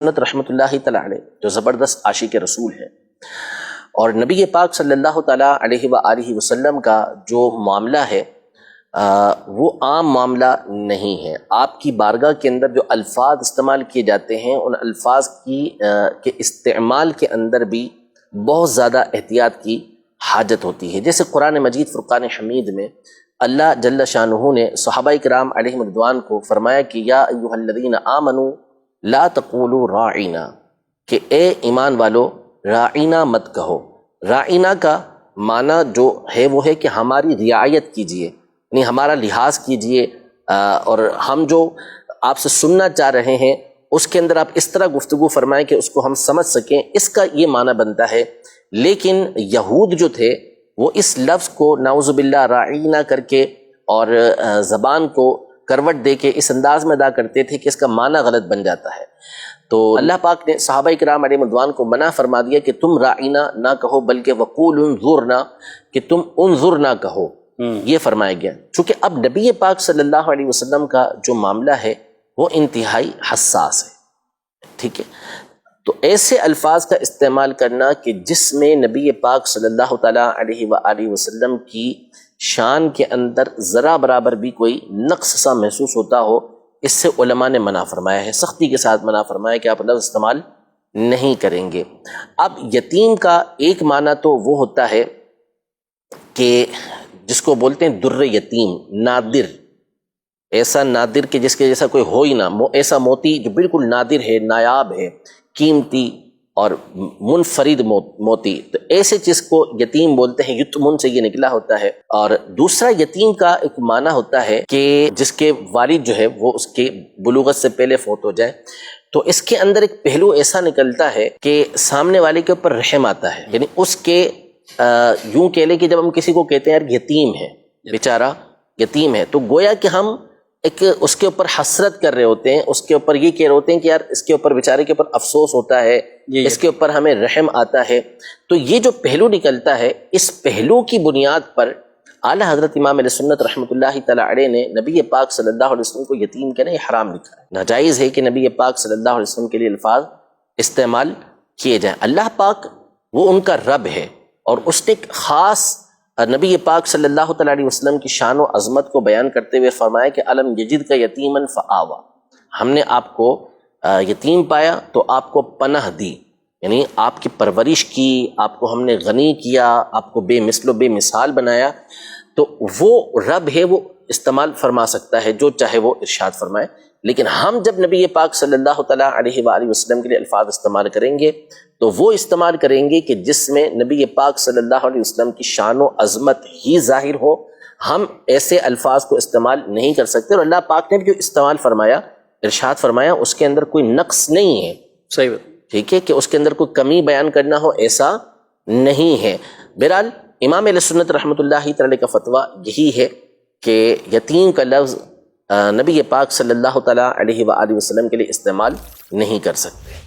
سنت رحمۃ اللہ تعالیٰ علیہ جو زبردست عاشق رسول ہے، اور نبی پاک صلی اللہ تعالیٰ علیہ وآلہ وسلم کا جو معاملہ ہے وہ عام معاملہ نہیں ہے۔ آپ کی بارگاہ کے اندر جو الفاظ استعمال کیے جاتے ہیں ان الفاظ کے استعمال کے اندر بھی بہت زیادہ احتیاط کی حاجت ہوتی ہے۔ جیسے قرآن مجید فرقان حمید میں اللہ جل شانہ نے صحابہ کرام علیہم رضوان کو فرمایا کہ یا ایھا الذین آمنوا لا تقولوا راعینا، کہ اے ایمان والو راعینا مت کہو۔ راعینا کا معنی جو ہے وہ ہے کہ ہماری رعایت کیجئے، یعنی ہمارا لحاظ کیجئے، اور ہم جو آپ سے سننا چاہ رہے ہیں اس کے اندر آپ اس طرح گفتگو فرمائیں کہ اس کو ہم سمجھ سکیں، اس کا یہ معنی بنتا ہے۔ لیکن یہود جو تھے وہ اس لفظ کو نعوذ باللہ راعینا کر کے اور زبان کو کروٹ دے کے اس انداز میں ادا کرتے تھے کہ اس کا معنی غلط بن جاتا ہے۔ تو اللہ پاک نے صحابہ کرام علیہ رضوان کو منع فرما دیا کہ تم راعینا نہ کہو بلکہ وقولوا انظرنا، کہ تم انظرنا کہو، یہ فرمایا گیا۔ چونکہ اب نبی پاک صلی اللہ علیہ وسلم کا جو معاملہ ہے وہ انتہائی حساس ہے، ٹھیک ہے؟ تو ایسے الفاظ کا استعمال کرنا کہ جس میں نبی پاک صلی اللہ تعالیٰ علیہ وآلہ وسلم کی شان کے اندر ذرا برابر بھی کوئی نقص سا محسوس ہوتا ہو، اس سے علماء نے منع فرمایا ہے، سختی کے ساتھ منع فرمایا کہ آپ لفظ استعمال نہیں کریں گے۔ اب یتیم کا ایک معنی تو وہ ہوتا ہے کہ جس کو بولتے ہیں در یتیم، نادر، ایسا نادر کہ جس کے جیسا کوئی ہو ہی نہ، ایسا موتی جو بالکل نادر ہے، نایاب ہے، قیمتی اور منفرد موتی، تو ایسے چیز کو یتیم بولتے ہیں، یتمن سے یہ نکلا ہوتا ہے۔ اور دوسرا یتیم کا ایک معنی ہوتا ہے کہ جس کے والد جو ہے وہ اس کے بلوغت سے پہلے فوت ہو جائے، تو اس کے اندر ایک پہلو ایسا نکلتا ہے کہ سامنے والے کے اوپر رحم آتا ہے، یعنی اس کے یوں کہہ لیں کہ جب ہم کسی کو کہتے ہیں یار یتیم ہے، بیچارہ یتیم ہے، تو گویا کہ ہم ایک اس کے اوپر حسرت کر رہے ہوتے ہیں، اس کے اوپر یہ کہہ رہے ہوتے ہیں کہ یار اس کے اوپر بیچارے کے اوپر افسوس ہوتا ہے، اس کے اوپر ہمیں رحم آتا ہے۔ تو یہ جو پہلو نکلتا ہے، اس پہلو کی بنیاد پر اعلیٰ حضرت امام علیہ سنت رحمۃ اللہ تعالیٰ علیہ نے نبی پاک صلی اللہ علیہ وسلم کو یتیم کہنا یہ حرام لکھا ہے۔ ناجائز ہے کہ نبی پاک صلی اللہ علیہ وسلم کے لیے الفاظ استعمال کیے جائیں۔ اللہ پاک وہ ان کا رب ہے، اور اس نے ایک خاص نبی پاک صلی اللہ تعالیٰ علیہ وسلم کی شان و عظمت کو بیان کرتے ہوئے فرمایا کہ الم یجد کا یتیما فآوا، ہم نے آپ کو یتیم پایا تو آپ کو پناہ دی، یعنی آپ کی پرورش کی، آپ کو ہم نے غنی کیا، آپ کو بے مثل و بے مثال بنایا۔ تو وہ رب ہے، وہ استعمال فرما سکتا ہے جو چاہے وہ ارشاد فرمائے، لیکن ہم جب نبی پاک صلی اللہ تعالیٰ علیہ وآلہ وسلم کے لیے الفاظ استعمال کریں گے تو وہ استعمال کریں گے کہ جس میں نبی پاک صلی اللہ علیہ وسلم کی شان و عظمت ہی ظاہر ہو۔ ہم ایسے الفاظ کو استعمال نہیں کر سکتے، اور اللہ پاک نے بھی جو استعمال فرمایا، ارشاد فرمایا، اس کے اندر کوئی نقص نہیں ہے، صحیح، ٹھیک ہے، کہ اس کے اندر کوئی کمی بیان کرنا ہو، ایسا نہیں ہے۔ بہرحال امام علیہ سنت رحمۃ اللہ تعالی کا فتویٰ یہی ہے کہ یتیم کا لفظ نبی پاک صلی اللہ تعالیٰ علیہ وآلہ وسلم کے لیے استعمال نہیں کر سکتے۔